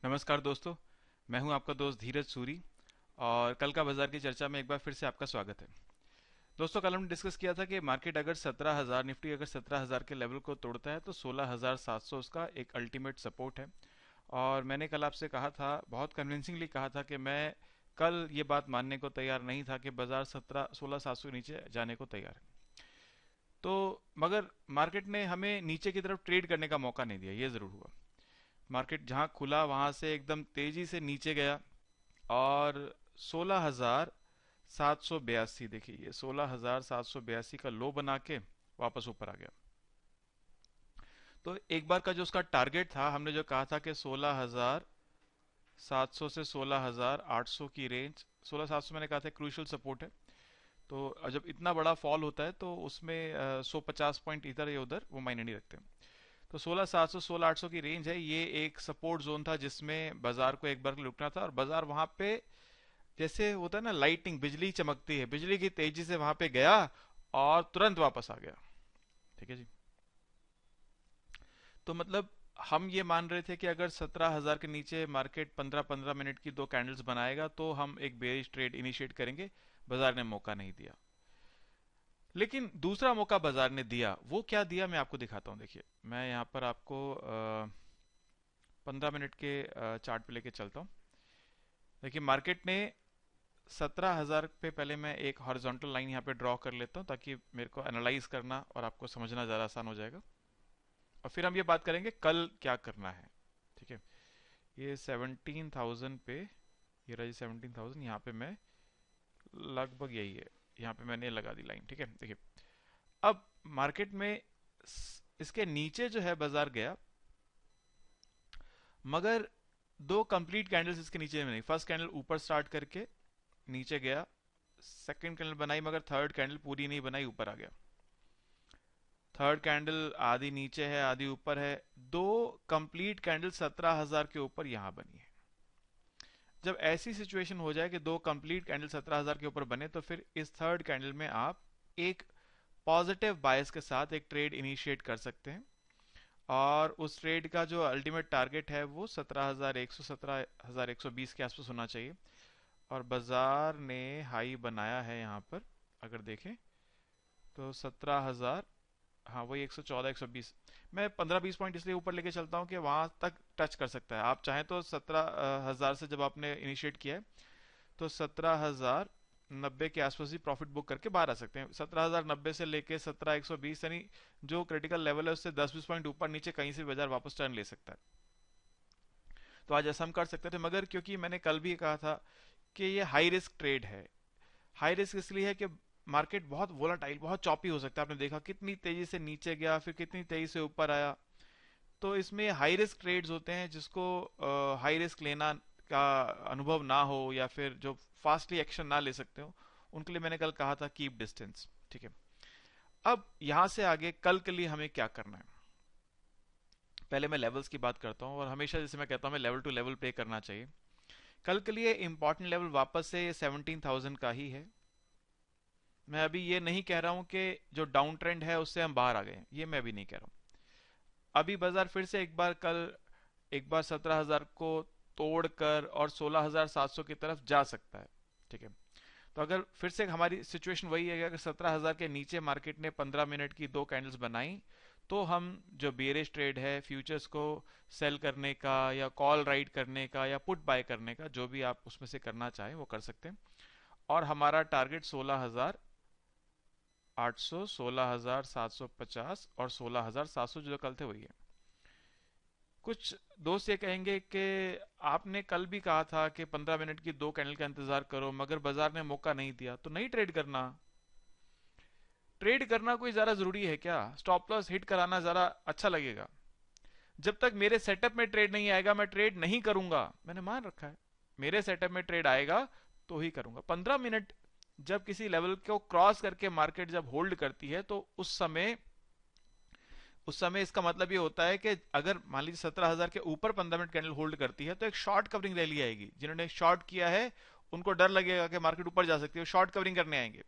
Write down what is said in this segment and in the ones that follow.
नमस्कार दोस्तों। मैं हूं आपका दोस्त धीरज सूरी। और कल का बाजार की चर्चा में एक बार फिर से आपका स्वागत है। दोस्तों, कल हमने डिस्कस किया था कि मार्केट अगर 17,000 निफ्टी अगर 17,000 के लेवल को तोड़ता है तो 16,700 उसका एक अल्टीमेट सपोर्ट है। और मैंने कल आपसे कहा था, बहुत कन्विंसिंगली कहा था, कि मैं कल ये बात मानने को तैयार नहीं था कि बाजार 16,700 के नीचे जाने को तैयार है। तो मगर मार्केट ने हमें नीचे की तरफ ट्रेड करने का मौका नहीं दिया, ये ज़रूर हुआ। मार्केट जहां खुला वहां से एकदम तेजी से नीचे गया और 16,782, देखिए ये 16,782 का लो बना के वापस ऊपर आ गया। तो एक बार का जो उसका टारगेट था, हमने जो कहा था कि 16,700 से 16,800 की रेंज, 16,700 मैंने कहा था क्रूशियल सपोर्ट है। तो जब इतना बड़ा फॉल होता है तो उसमें 150 पॉइंट इधर या उधर वो मायने नहीं रखते। तो 16,700 16,800 की रेंज है, ये एक सपोर्ट जोन था जिसमें बाजार को एक बार रुकना था। और बाजार वहां पे, जैसे होता है ना लाइटिंग, बिजली चमकती है, बिजली की तेजी से वहां पे गया और तुरंत वापस आ गया। ठीक है जी। तो मतलब हम ये मान रहे थे कि अगर 17,000 के नीचे मार्केट 15-15 मिनट की दो कैंडल्स बनाएगा तो हम एक बेरिश ट्रेड इनिशिएट करेंगे। बाजार ने मौका नहीं दिया। लेकिन दूसरा मौका बाजार ने दिया। वो क्या दिया मैं आपको दिखाता हूँ। देखिए, मैं यहाँ पर आपको 15 मिनट के चार्ट पे लेके चलता हूँ। देखिए, मार्केट ने 17,000 पे, पहले मैं एक हॉरिजॉन्टल लाइन यहाँ पे ड्रॉ कर लेता हूँ ताकि मेरे को एनालाइज करना और आपको समझना ज़्यादा आसान हो जाएगा। और फिर हम ये बात करेंगे कल क्या करना है। ठीक है। ये 17,000 पे, ये रही 17,000, यहाँ पे मैं लगभग यही है, यहाँ पे मैंने लगा दी लाइन। ठीक है। देखिए, अब मार्केट में इसके नीचे जो है बाजार गया, मगर दो कंप्लीट कैंडल्स इसके नीचे में नहीं। फर्स्ट कैंडल ऊपर स्टार्ट करके नीचे गया, सेकंड कैंडल बनाई, मगर थर्ड कैंडल पूरी नहीं बनाई, ऊपर आ गया। थर्ड कैंडल आधी नीचे है आधी ऊपर है। दो कंप्लीट कैंडल 17,000 के ऊपर यहां बनी है। जब ऐसी सिचुएशन हो जाए कि दो कंप्लीट कैंडल 17,000 के ऊपर बने, तो फिर इस थर्ड कैंडल में आप एक पॉजिटिव बायस के साथ एक ट्रेड इनिशिएट कर सकते हैं। और उस ट्रेड का जो अल्टीमेट टारगेट है वो 17,100 17,120 के आसपास होना चाहिए। और बाजार ने हाई बनाया है यहाँ पर, अगर देखें तो 17,000, हाँ वही 114 120। मैं 15-20 पॉइंट इसलिए ऊपर लेके चलता हूँ कि वहां तक टच कर सकता है। आप चाहें तो 17,000 से जब आपने इनिशिएट किया है तो 17,090 के आसपास ही प्रॉफिट बुक करके बाहर आ सकते हैं। 17,090 से लेके 17,120, यानी जो क्रिटिकल लेवल है उससे 10-20 पॉइंट ऊपर नीचे कहीं से बाजार वापस टर्न ले सकता है। तो आज ऐसा हम कर सकते थे, मगर क्योंकि मैंने कल भी कहा था कि ये हाई रिस्क ट्रेड है। हाई रिस्क इसलिए है कि मार्केट बहुत वोलाटाइल, बहुत चॉपी हो सकता है। आपने देखा कितनी तेजी से नीचे गया, फिर कितनी तेजी से ऊपर आया। तो इसमें हाई रिस्क ट्रेड्स होते हैं, जिसको हाई रिस्क लेना का अनुभव ना हो या फिर जो फास्टली एक्शन ना ले सकते हो, उनके लिए मैंने कल कहा था कीप डिस्टेंस। ठीक है। अब यहां से आगे कल के लिए हमें क्या करना है, पहले मैं लेवल्स की बात करता हूं। और हमेशा जैसे मैं कहता हूं, मैं लेवल टू लेवल पे करना चाहिए। कल के लिए इंपॉर्टेंट लेवल वापस से ये 17,000 का ही है। मैं अभी ये नहीं कह रहा हूं कि जो डाउन ट्रेंड है उससे हम बाहर आ गए, ये मैं अभी नहीं कह रहा हूं। अभी बाजार फिर से एक बार कल, एक बार 17,000 को तोड़कर और 16,700 की तरफ जा सकता है। ठीक है। तो अगर फिर से हमारी सिचुएशन वही है कि अगर 17,000 के नीचे मार्केट ने 15 मिनट की दो कैंडल्स बनाई, तो हम जो बेरिश ट्रेड है फ्यूचर्स को सेल करने का या कॉल राइट करने का या पुट बाय करने का, जो भी आप उसमें से करना चाहें वो कर सकते हैं। और हमारा टारगेट 16,800, 16,750 और 16,700 जो कल थे वही है। कुछ दोस्त ये कहेंगे कि आपने कल भी कहा था कि 15 मिनट की दो कैंडल का इंतजार करो, मगर बाजार ने मौका नहीं दिया, तो नहीं ट्रेड करना। ट्रेड करना कोई ज्यादा जरूरी है क्या? स्टॉप लॉस हिट कराना ज्यादा अच्छा लगेगा? जब तक मेरे सेटअप में ट्रेड नहीं आएगा मैं ट्रेड नहीं करूंगा, मैंने मान रखा है। मेरे सेटअप में ट्रेड आएगा तो ही करूंगा। 15 मिनट जब किसी लेवल को क्रॉस करके मार्केट जब होल्ड करती है, तो उस समय इसका मतलब ये होता है कि अगर मान लीजिए 17,000 के ऊपर 15 मिनट कैंडल होल्ड करती है, तो एक शॉर्ट कवरिंग रैली आएगी। जिन्होंने शॉर्ट किया है उनको डर लगेगा कि मार्केट ऊपर जा सकती है, शॉर्ट कवरिंग करने आएंगे।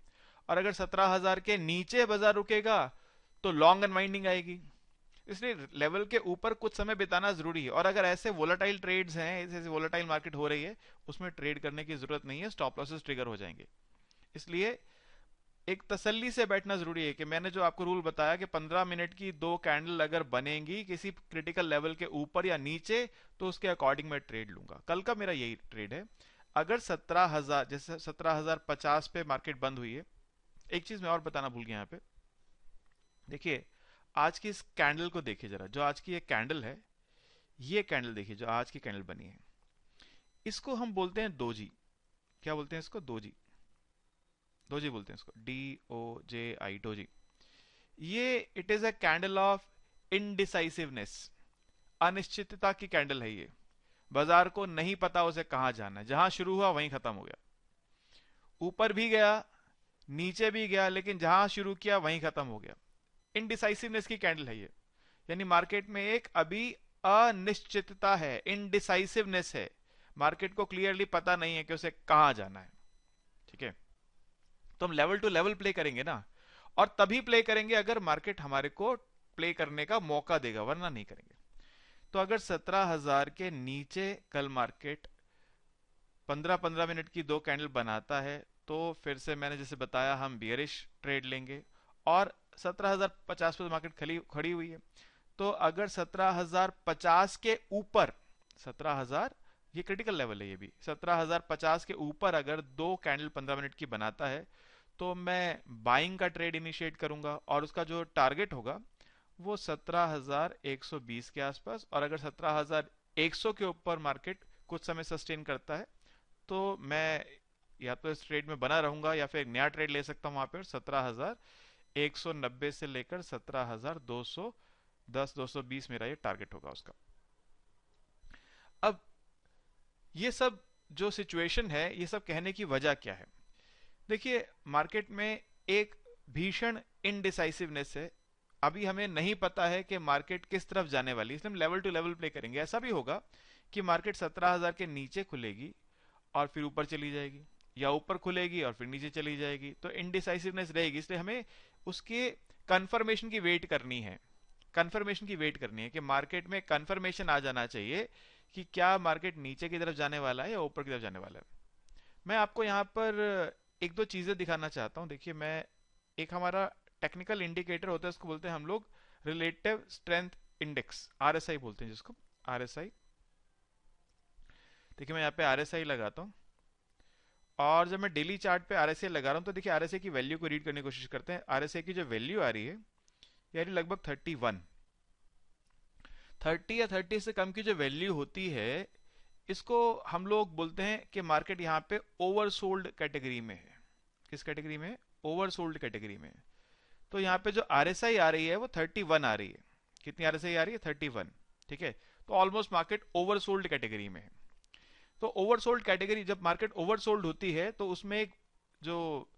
और अगर 17,000 के नीचे बाजार रुकेगा तो लॉन्ग अनवाइंडिंग आएगी। इसलिए लेवल के ऊपर कुछ समय बिताना जरूरी है। और अगर ऐसे वोलेटाइल ट्रेड्स हैं, ऐसे वोलेटाइल मार्केट हो रही है, उसमें ट्रेड करने की जरूरत नहीं है, स्टॉप लॉसेस ट्रिगर हो जाएंगे। इसलिए एक तसल्ली से बैठना जरूरी है कि मैंने जो आपको रूल बताया कि 15 मिनट की दो कैंडल अगर बनेंगी किसी क्रिटिकल लेवल के ऊपर या नीचे, तो उसके अकॉर्डिंग मैं ट्रेड लूंगा। कल का मेरा यही ट्रेड है। अगर 17,000, जैसे 17,050 पे मार्केट बंद हुई है। एक चीज मैं और बताना भूल गया यहाँ पे। देखिए, आज की इस कैंडल को देखिए जरा, जो आज की ये कैंडल है, ये कैंडल देखिए जो आज की कैंडल बनी है, इसको हम बोलते हैं दोजी। क्या बोलते हैं इसको? दोजी। दोजी बोलते हैं इसको, DOJI, डोजी। ये it is a candle of indecisiveness, अनिश्चितता की कैंडल है ये। बाजार को नहीं पता उसे कहां जाना है, जहां शुरू हुआ वहीं खत्म हो गया। ऊपर भी गया, नीचे भी गया, लेकिन जहां शुरू किया वहीं खत्म हो गया। इनडिसाइसिवनेस की कैंडल है ये। यानी मार्केट में एक अभी अनिश्चितता है, इनडिसाइसिवनेस है। मार्केट को क्लियरली पता नहीं है कि उसे कहां जाना है। ठीक है, तो हम लेवल टू लेवल प्ले करेंगे ना, और तभी प्ले करेंगे अगर मार्केट हमारे को प्ले करने का मौका देगा, वरना नहीं करेंगे। तो अगर 17,000 के नीचे कल मार्केट 15-15 मिनट की दो कैंडल बनाता है, तो फिर से मैंने जैसे बताया हम बियरिश ट्रेड लेंगे। और 17,050 पर मार्केट खड़ी खड़ी हुई है, तो अगर 17,050 के ऊपर, 17,000 ये क्रिटिकल लेवल है, ये भी 17,050 के ऊपर अगर दो कैंडल 15 मिनट की बनाता है, तो मैं बाइंग का ट्रेड इनिशिएट करूंगा। और उसका जो टारगेट होगा वो 17,120 के आसपास। और अगर 17,100 के ऊपर मार्केट कुछ समय सस्टेन करता है, तो मैं या तो इस ट्रेड में बना रहूंगा या फिर एक नया ट्रेड ले सकता हूं वहां पर। 17,190 से लेकर 17,210 220 मेरा ये टारगेट होगा उसका। अब ये सब जो सिचुएशन है, ये सब कहने की वजह क्या है? देखिए, मार्केट में एक भीषण इनडिसाइसिवनेस है। अभी हमें नहीं पता है कि मार्केट किस तरफ जाने वाली है, इसलिए हम लेवल टू लेवल प्ले करेंगे। ऐसा भी होगा कि मार्केट 17,000 के नीचे खुलेगी और फिर ऊपर चली जाएगी, या ऊपर खुलेगी और फिर नीचे चली जाएगी, तो इनडिसाइसिवनेस रहेगी। इसलिए हमें उसके कंफर्मेशन की वेट करनी है। कंफर्मेशन की वेट करनी है कि मार्केट में कंफर्मेशन आ जाना चाहिए कि क्या मार्केट नीचे की तरफ जाने वाला है या ऊपर की तरफ जाने वाला है। मैं आपको यहाँ पर एक दो चीजें दिखाना चाहता हूँ। देखिए, मैं एक हमारा टेक्निकल इंडिकेटर होता है, उसको बोलते हैं हम लोग रिलेटिव स्ट्रेंथ इंडेक्स, RSI बोलते हैं जिसको, RSI। देखिए, मैं यहाँ पे RSI लगाता हूँ, और जब मैं डेली चार्ट पे RSI लगा रहा हूँ, तो देखिए RSI की वैल्यू को रीड करने की कोशिश करते हैं। RSI की जो वैल्यू आ रही है, ये आ रही लगभग 31। 30 या 30 से कम की जो वैल्यू होती है, इसको हम लोग बोलते हैं कि मार्केट यहाँ पे ओवरसोल्ड कैटेगरी में है। किस कैटेगरी में? ओवरसोल्ड कैटेगरी में। तो यहाँ पे जो RSI आ रही है वो 31 आ रही है। कितनी RSI आ रही है? 31। ठीक है, तो ऑलमोस्ट मार्केट ओवरसोल्ड कैटेगरी में है। तो ओवरसोल्ड कैटेगरी, जब मार्केट ओवरसोल्ड होती है, तो उसमें एक जो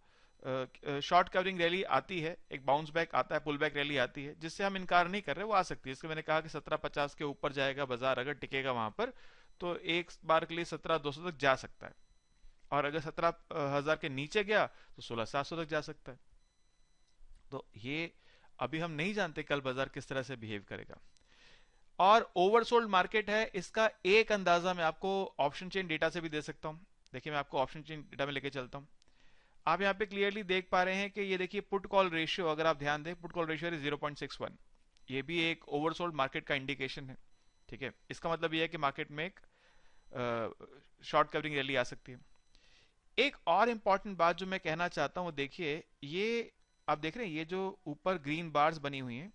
शॉर्ट कवरिंग रैली आती है, एक बाउंस बैक आता है, पुल बैक रैली आती है, जिससे हम इनकार नहीं कर रहे, वो आ सकती है। इसलिए मैंने कहा कि 1750 के ऊपर जाएगा बाजार, अगर टिकेगा वहां पर, तो एक बार के लिए 17,200 तक जा सकता है। और अगर 17,000 के नीचे गया तो 16,700 तक जा सकता है। तो ये अभी हम नहीं जानते कल बाजार किस तरह से बिहेव करेगा। और ओवरसोल्ड मार्केट है, इसका एक अंदाजा मैं आपको ऑप्शन चेन डेटा से भी दे सकता हूं। देखिए, मैं आपको ऑप्शन चेन डेटा में लेके चलता हूं। आप यहाँ पे क्लियरली देख पा रहे हैं कि ये देखिए पुट कॉल रेशियो, अगर आप ध्यान दें, पुट कॉल रेशियो 0.61। ये भी एक ओवरसोल्ड मार्केट का इंडिकेशन है। ठीक है, इसका मतलब ये है कि मार्केट में एक शॉर्ट कवरिंग रैली आ सकती है। एक और इंपॉर्टेंट बात जो मैं कहना चाहता हूं, देखिए ये आप देख रहे हैं, ये जो ऊपर ग्रीन बार्स बनी हुई हैं,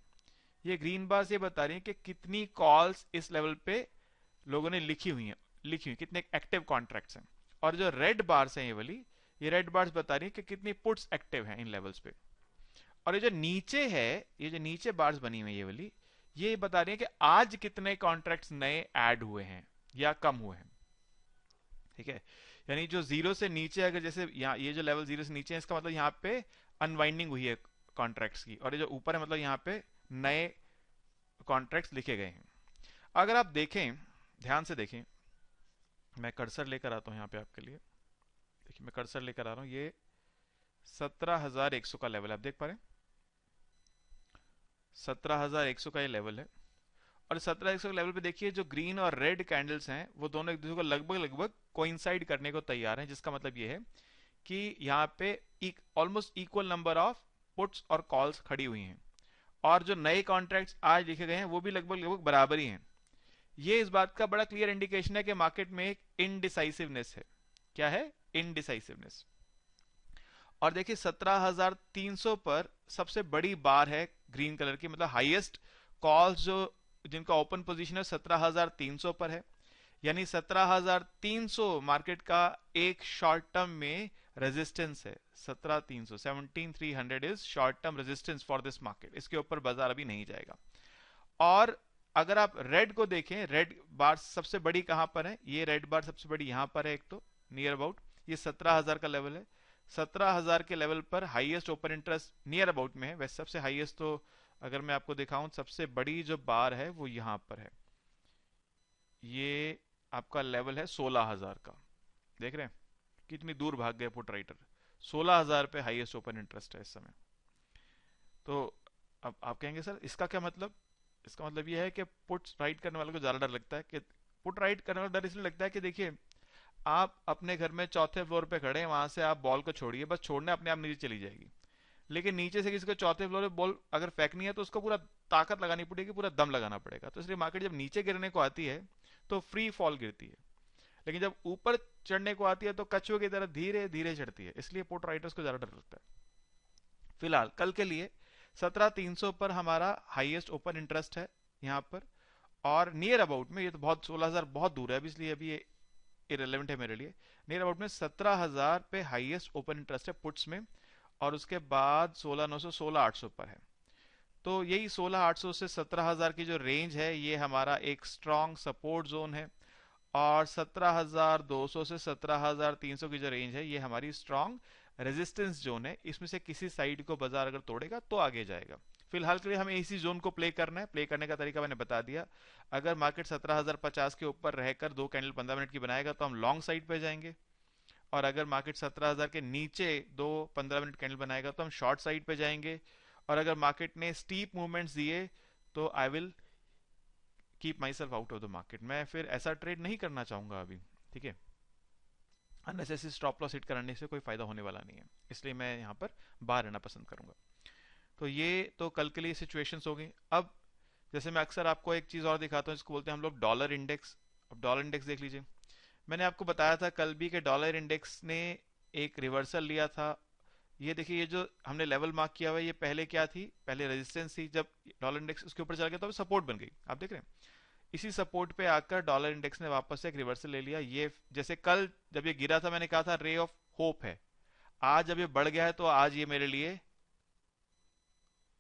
ये ग्रीन बार्स ये बता रही हैं कि कितनी कॉल्स इस लेवल पे लोगों ने लिखी हुई कितने एक्टिव कॉन्ट्रैक्ट्स हैं। और जो रेड बार्स हैं, ये वाली, ये रेड बार्स बता रही है कि कितनी पुट्स एक्टिव हैं इन लेवल्स पे। और ये जो नीचे है, ये जो नीचे बार्स बनी हुई है ये वाली, ये बता रही है कि आज कितने कॉन्ट्रैक्ट्स नए ऐड हुए हैं या कम हुए हैं। ठीक है, यानी जो जीरो से नीचे, अगर जैसे यहाँ ये जो लेवल जीरो से नीचे है, इसका मतलब यहाँ पे अनवाइंडिंग हुई है कॉन्ट्रैक्ट्स की। और ये जो ऊपर है, मतलब यहाँ पे नए कॉन्ट्रैक्ट्स लिखे गए हैं। अगर आप देखें, ध्यान से देखें, मैं कर्सर लेकर आता हूं यहाँ पे आपके लिए। देखिए, मैं कर्सर लेकर आ रहा हूं, ये 17,100 का लेवल आप देख पा रहे हैं। 17,100 का ये लेवल है। और 17,100 के लेवल पे देखिए जो ग्रीन और रेड कैंडल्स हैं वो दोनों एक दूसरे को लगभग लगभग कोइंसाइड करने को तैयार हैं, जिसका मतलब ये है कि यहाँ पे almost equal number of puts और कॉल्स खड़ी हुई हैं, और जो नए कॉन्ट्रैक्ट्स आज लिखे गए हैं वो भी लगभग लगभग बराबर ही हैं। ये इस बात का बड़ा क्लियर इंडिकेशन है कि मार्केट में एक इनडिसाइसिवनेस है। क्या है? इनडिसाइसिवनेस। और देखिए 17,300 पर सबसे बड़ी बार है ग्रीन कलर की, मतलब हाईएस्ट कॉल्स जो जिनका ओपन पोजीशन है 17,300 पर है। यानी 17,300 मार्केट का एक शॉर्ट टर्म में रेजिस्टेंस है। 17,300 17,300 is short term resistance for this market. इसके ऊपर बाजार अभी नहीं जाएगा। और अगर आप रेड को देखें, रेड बार सबसे बड़ी कहां पर है? ये रेड बार सबसे बड़ी यहां पर है, एक तो नियर अबाउट ये 17,000 का लेवल है। 17,000 के लेवल पर highest open interest near about में है। वैसे सबसे हाईएस्ट तो अगर मैं आपको दिखाऊं, सबसे बड़ी जो बार है वो यहां पर है। ये आपका लेवल है 16,000 का। देख रहे हैं कितनी दूर भाग गए पुट राइटर। 16,000 पे हाईएस्ट ओपन इंटरेस्ट है इस समय। तो अब आप कहेंगे सर इसका क्या मतलब? इसका मतलब ये है कि पुट राइट करने वाले को ज्यादा डर लगता है। कि पुट राइट करने वाला डर इसलिए लगता है कि देखिए आप अपने घर में चौथे फ्लोर पे खड़े हैं, वहां से आप बॉल को छोड़िए, बस छोड़ने अपने आप नीचे चली जाएगी। लेकिन नीचे से किसी को चौथे फ्लोर पे बॉल अगर फेंकनी है तो उसको पूरा ताकत लगानी पड़ेगी, पूरा दम लगाना पड़ेगा। तो इसलिए मार्केट जब नीचे गिरने को आती है तो फ्री फॉल गिरती है, लेकिन जब ऊपर चढ़ने को आती है तो कछुए की तरह धीरे धीरे चढ़ती है। इसलिए पुट राइटर्स को ज्यादा डर लगता है। फिलहाल कल के लिए 17,300 पर हमारा हाईएस्ट ओपन इंटरेस्ट है यहाँ पर। और नियर अबाउट में, ये तो बहुत 16,000 बहुत दूर है अभी, इसलिए अभी ये इरेलीवेंट है मेरे लिए। नियर अबाउट में 17,000 पे हाईएस्ट ओपन इंटरेस्ट है पुट्स में, और उसके बाद 16,900 16,800 पर है। तो यही 16,800 से 17,000 की जो रेंज है ये हमारा एक स्ट्रॉन्ग सपोर्ट जोन है। और 17,200 से 17,300 की जो रेंज है ये हमारी स्ट्रॉन्ग रेजिस्टेंस जोन है। इसमें से किसी साइड को बाजार अगर तोड़ेगा तो आगे जाएगा। फिलहाल के लिए हमें इसी जोन को प्ले करना है। प्ले करने का तरीका मैंने बता दिया। अगर मार्केट 17,050 के ऊपर रहकर दो कैंडल 15 मिनट की बनाएगा तो हम लॉन्ग साइड पे जाएंगे, और अगर मार्केट 17,000 के नीचे दो 15 मिनट कैंडल बनाएगा तो हम शॉर्ट साइड पे जाएंगे। और अगर मार्केट ने स्टीप मूवमेंट्स दिए तो I will keep my self out of the market. मैं फिर ऐसा ट्रेड नहीं करना चाहूंगा अभी। ठीक है, अननेसेसरी स्टॉप लॉस हिट करने से कोई फायदा होने वाला नहीं है, इसलिए मैं यहाँ पर बाहर रहना पसंद करूंगा। तो ये तो कल के लिए सिचुएशंस हो गई। अब जैसे मैं अक्सर आपको एक चीज और दिखाता हूँ, इसको बोलते हैं हम लोग डॉलर इंडेक्स। अब डॉलर इंडेक्स देख लीजिए। मैंने आपको बताया था कल भी कि डॉलर इंडेक्स ने एक रिवर्सल लिया था। ये देखिए, ये जो हमने लेवल मार्क किया हुआ है ये पहले क्या थी? पहले रेजिस्टेंस थी। जब डॉलर इंडेक्स उसके ऊपर चला गया तो सपोर्ट बन गई, आप देख रहे हैं। इसी सपोर्ट पे आकर डॉलर इंडेक्स ने वापस से एक रिवर्सल ले लिया। ये जैसे कल जब ये गिरा था मैंने कहा था रे ऑफ होप है। आज जब ये बढ़ गया है तो आज ये मेरे लिए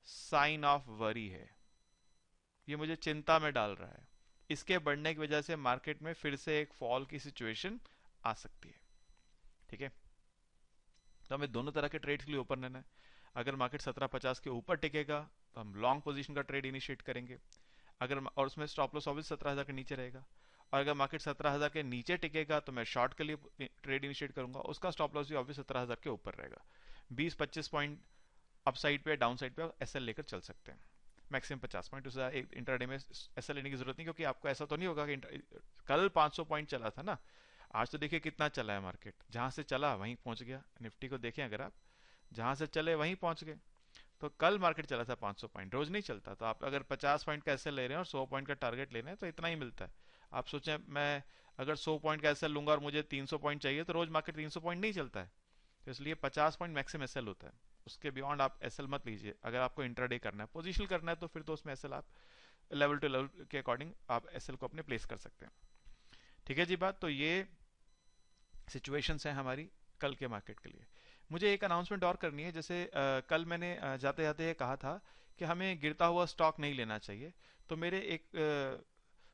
साइन ऑफ वरी है। ये मुझे चिंता में डाल रहा है। इसके बढ़ने की वजह से मार्केट में फिर से एक फॉल की सिचुएशन आ सकती है। ठीक है, तो हमें दोनों तरह के ट्रेड के लिए ओपन रहना है। अगर मार्केट 1750 के ऊपर टिकेगा तो हम लॉन्ग पोजीशन का ट्रेड इनिशिएट करेंगे, अगर और उसमें स्टॉप लॉस ऑब्वियस 17,000 के नीचे रहेगा। और अगर मार्केट 17,000 के नीचे टिकेगा तो मैं शॉर्ट के लिए ट्रेड इनिशिएट करूंगा, उसका स्टॉप लॉस भी ऑब्वियस 17,000 के ऊपर रहेगा। 20-25 पॉइंट अप साइड पे डाउन साइड पे एसएल लेकर चल सकते हैं, मैक्सिमम 50 पॉइंट। उससे एक इंटरडे में एसएल लेने की जरूरत नहीं, क्योंकि आपको ऐसा तो नहीं होगा कि कल 500 पॉइंट चला था ना, आज तो देखिए कितना चला है मार्केट। जहां से चला वहीं पहुंच गया। निफ्टी को देखें अगर आप, जहां से चले वहीं पहुंच गए। तो कल मार्केट चला था 500 पॉइंट, रोज नहीं चलता। तो आप अगर 50 पॉइंट का एसएल ले रहे हैं और 100 पॉइंट का टारगेट ले रहे हैं तो इतना ही मिलता है। आप सोचें मैं अगर 100 पॉइंट का एसएल लूंगा और मुझे 300 पॉइंट चाहिए तो रोज मार्केट 300 पॉइंट नहीं चलता है। तो इसलिए 50 पॉइंट मैक्सिमम एसएल होता है। उसके बियॉन्ड आप एसएल मत लीजिए। अगर आपको इंट्राडे करना है, पोजिशनल करना है, तो फिर तो उसमें एसएल आप लेवल टू लेवल के अकॉर्डिंग आप एसएल को अपने प्लेस कर सकते हैं। ठीक है जी बात। तो ये सिचुएशंस है हमारी कल के मार्केट के लिए। मुझे एक अनाउंसमेंट और करनी है। जैसे कल मैंने जाते जाते ये कहा था कि हमें गिरता हुआ स्टॉक नहीं लेना चाहिए। तो मेरे एक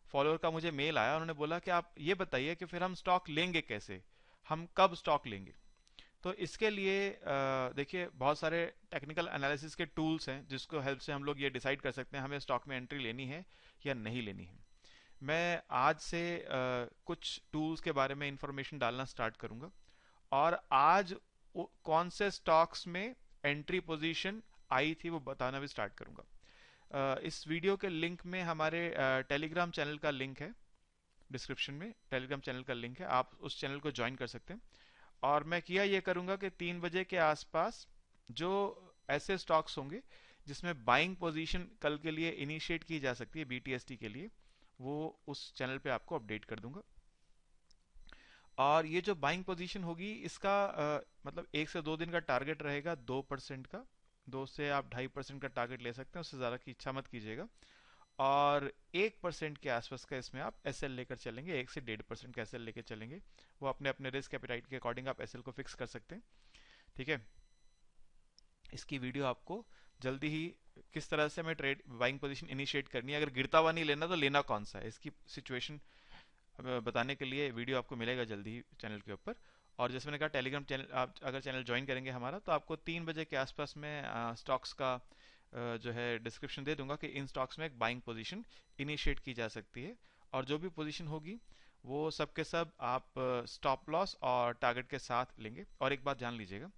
फॉलोअर का मुझे मेल आया, उन्होंने बोला कि आप ये बताइए कि फिर हम स्टॉक लेंगे कैसे, हम कब स्टॉक लेंगे। तो इसके लिए देखिए बहुत सारे टेक्निकल एनालिसिस के टूल्स हैं जिसको हेल्प से हम लोग ये डिसाइड कर सकते हैं हमें स्टॉक में एंट्री लेनी है या नहीं लेनी है। मैं आज से कुछ टूल्स के बारे में इंफॉर्मेशन डालना स्टार्ट करूंगा, और आज कौन से स्टॉक्स में एंट्री पोजीशन आई थी वो बताना भी स्टार्ट करूंगा। इस वीडियो के लिंक में हमारे टेलीग्राम चैनल का लिंक है, डिस्क्रिप्शन में टेलीग्राम चैनल का लिंक है, आप उस चैनल को ज्वाइन कर सकते हैं। और मैं किया ये करूंगा कि 3 बजे के आसपास जो ऐसे स्टॉक्स होंगे जिसमें बाइंग पोजीशन कल के लिए इनिशिएट की जा सकती है बीटीएसटी के लिए, वो उस चैनल पे आपको अपडेट कर दूंगा। और ये जो बाइंग पोजीशन होगी इसका मतलब 1 से 2 दिन का टारगेट रहेगा 2% का, 2 से आप 2.5% का टारगेट ले सकते हैं, उससे ज़्यादा की इच्छा मत कीजिएगा। और 1% के आसपास का इसमें आप एसएल लेकर चलेंगे, 1 से 1.5% का एसएल लेकर चलेंगे। वो अपने अपने रिस्क एपेटाइट के अकॉर्डिंग आप एसएल को फिक्स कर सकते हैं। ठीक है, इसकी वीडियो आपको जल्दी ही, किस तरह से हमें ट्रेड बाइंग पोजीशन इनिशिएट करनी है, अगर गिरता हुआ नहीं लेना तो लेना कौन सा है, इसकी सिचुएशन बताने के लिए वीडियो आपको मिलेगा जल्दी ही चैनल के ऊपर। और जैसे मैंने कहा टेलीग्राम चैनल, आप अगर चैनल ज्वाइन करेंगे हमारा तो आपको 3 बजे के आसपास में स्टॉक्स का जो है डिस्क्रिप्शन दे दूंगा कि इन स्टॉक्स में एक बाइंग पोजीशन इनिशिएट की जा सकती है। और जो भी पोजीशन होगी वो सब के सब आप स्टॉप लॉस और टारगेट के साथ लेंगे। और एक बात जान लीजिएगा,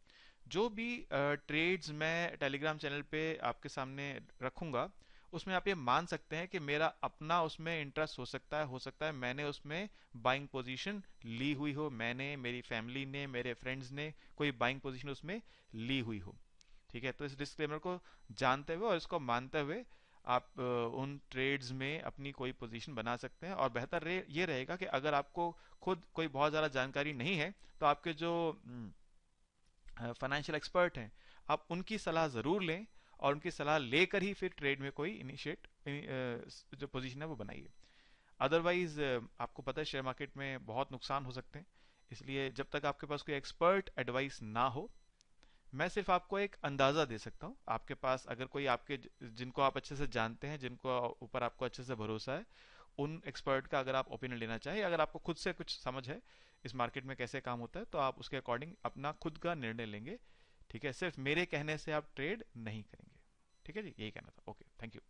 जो भी ट्रेड्स मैं टेलीग्राम चैनल पे आपके सामने रखूंगा उसमें आप ये मान सकते हैं कि मेरा अपना उसमें इंटरेस्ट हो सकता है मैंने उसमें बाइंग पोजीशन ली हुई हो, मैंने, मेरी फैमिली ने, मेरे फ्रेंड्स ने कोई बाइंग पोजीशन उसमें ली हुई हो। ठीक है, तो इस डिस्क्लेमर को जानते हुए और इसको मानते हुए आप उन ट्रेड्स में अपनी कोई पोजीशन बना सकते हैं। और बेहतर ये रहेगा कि अगर आपको खुद कोई बहुत ज़्यादा जानकारी नहीं है तो आपके जो फाइनेंशियल एक्सपर्ट हैं आप उनकी सलाह ज़रूर लें, और उनकी सलाह लेकर ही फिर ट्रेड में कोई इनिशिएट जो पोजीशन है वो बनाइए। अदरवाइज आपको पता है शेयर मार्केट में बहुत नुकसान हो सकते हैं, इसलिए जब तक आपके पास कोई एक्सपर्ट एडवाइस ना हो, मैं सिर्फ आपको एक अंदाजा दे सकता हूँ। आपके पास अगर कोई आपके जिनको आप अच्छे से जानते हैं, जिनको ऊपर आपको अच्छे से भरोसा है, उन एक्सपर्ट का अगर आप ओपिनियन लेना चाहें, अगर आपको खुद से कुछ समझ है इस मार्केट में कैसे काम होता है, तो आप उसके अकॉर्डिंग अपना खुद का निर्णय लेंगे। ठीक है, सिर्फ मेरे कहने से आप ट्रेड नहीं करेंगे। ठीक है जी, यही कहना था। Okay, thank you.